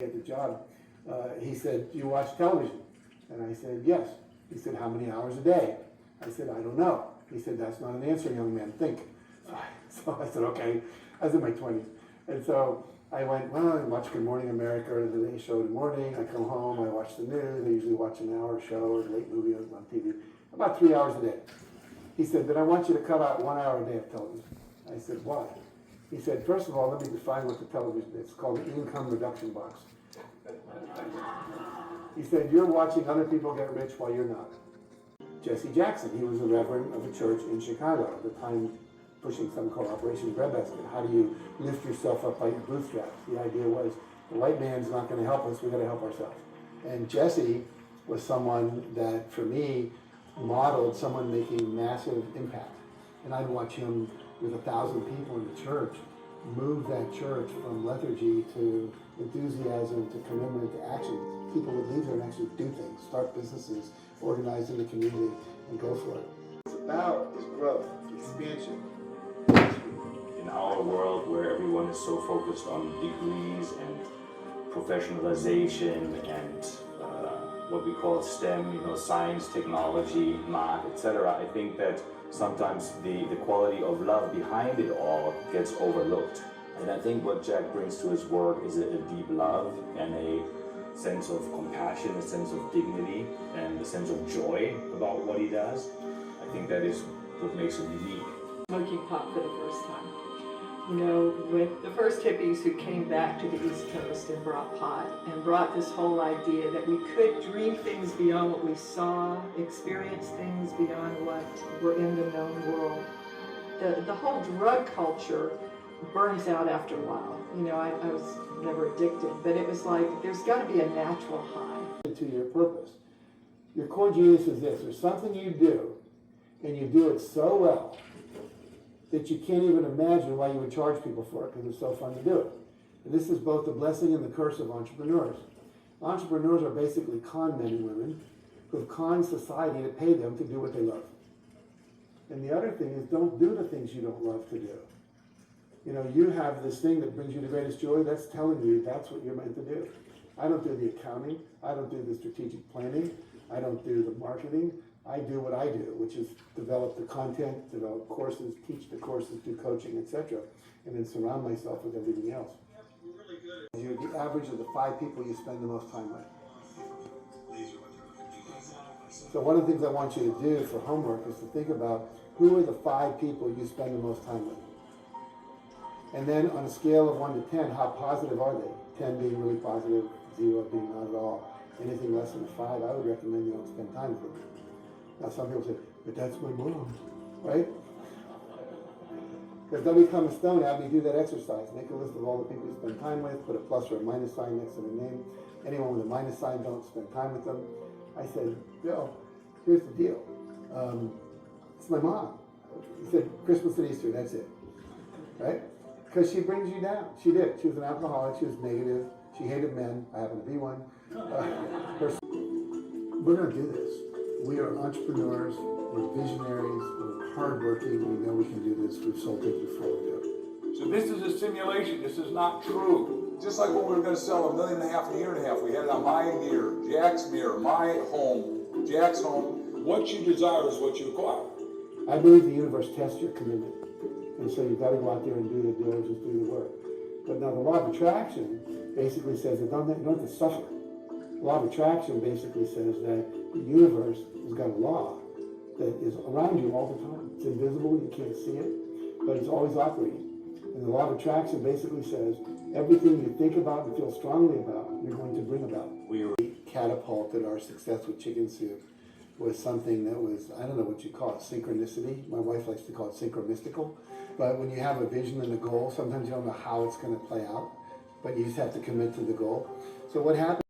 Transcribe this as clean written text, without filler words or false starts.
At the job, he said, "Do you watch television?" And I said, "Yes." He said, "How many hours a day?" I said, "I don't know." He said, "That's not an answer, young man, think." So I said, "Okay." I was in my 20s. And so I went, well, I watch Good Morning America, or the Today Show in the morning. I come home, I watch the news. I usually watch an hour show or a late movie on TV, about 3 hours a day. He said, "Then I want you to cut out 1 hour a day of television." I said, "Why?" He said, "First of all, let me define what the television is. It's called the income reduction box." He said, "You're watching other people get rich while you're not." Jesse Jackson, he was a reverend of a church in Chicago at the time, pushing something called Operation Breadbasket. How do you lift yourself up by your bootstraps? The idea was, the white man's not going to help us, we've got to help ourselves. And Jesse was someone that, for me, modeled someone making massive impact. And I'd watch him with 1,000 people in the church move that church from lethargy to enthusiasm to commitment to action. People would leave there and actually do things, start businesses, organize in the community, and go for it. It's about is growth, expansion. In our world where everyone is so focused on degrees and professionalization and what we call STEM, science, technology, math, etc., I think that sometimes the quality of love behind it all gets overlooked. And I think what Jack brings to his work is a deep love and a sense of compassion, a sense of dignity, and a sense of joy about what he does. I think that is what makes him unique. Smoking pot for the first time. With the first hippies who came back to the East Coast and brought pot and brought this whole idea that we could dream things beyond what we saw, experience things beyond what were in the known world. The whole drug culture burns out after a while. I was never addicted, but it was like there's got to be a natural high. To your purpose. Your core genius is this. There's something you do, and you do it so well that you can't even imagine why you would charge people for it, because it's so fun to do it. And this is both the blessing and the curse of entrepreneurs. Entrepreneurs are basically con men and women who have conned society to pay them to do what they love. And the other thing is, don't do the things you don't love to do. You have this thing that brings you the greatest joy. That's telling you that's what you're meant to do. I don't do the accounting. I don't do the strategic planning. I don't do the marketing. I do what I do, which is develop the content, develop courses, teach the courses, do coaching, etc., and then surround myself with everything else. You're the average of the 5 people you spend the most time with. So one of the things I want you to do for homework is to think about who are the 5 people you spend the most time with. And then on a scale of 1 to 10, how positive are they? 10 being really positive, 0 being not at all. Anything less than a 5, I would recommend you don't spend time with them. Now some people say, "But that's my mom," right? Because don't become a stone, have me do that exercise. Make a list of all the people you spend time with, put a plus or a minus sign next to their name. Anyone with a minus sign, don't spend time with them. I said, "Bill, here's the deal. It's my mom." He said, "Christmas and Easter, that's it." Right? Because she brings you down. She did. She was an alcoholic. She was negative. She hated men. I happen to be one. We're going to do this. We are entrepreneurs. We're visionaries. We're hardworking. We know we can do this. We've sold things before we do it. So this is a simulation. This is not true. Just like when we were going to sell $1.5 million a year and a half, we had it on my mirror, Jack's mirror, my home, Jack's home. What you desire is what you acquire. I believe the universe tests your commitment. And so you've got to go out there and do the diligence, do the work. But now the law of attraction basically says that you don't have to suffer. The law of attraction basically says that the universe has got a law that is around you all the time. It's invisible, you can't see it, but it's always operating. And the law of attraction basically says everything you think about and feel strongly about, you're going to bring about. We catapulted our success with Chicken Soup was something that was, I don't know what you call it, synchronicity. My wife likes to call it synchromystical. But when you have a vision and a goal, sometimes you don't know how it's going to play out, but you just have to commit to the goal. So what happened?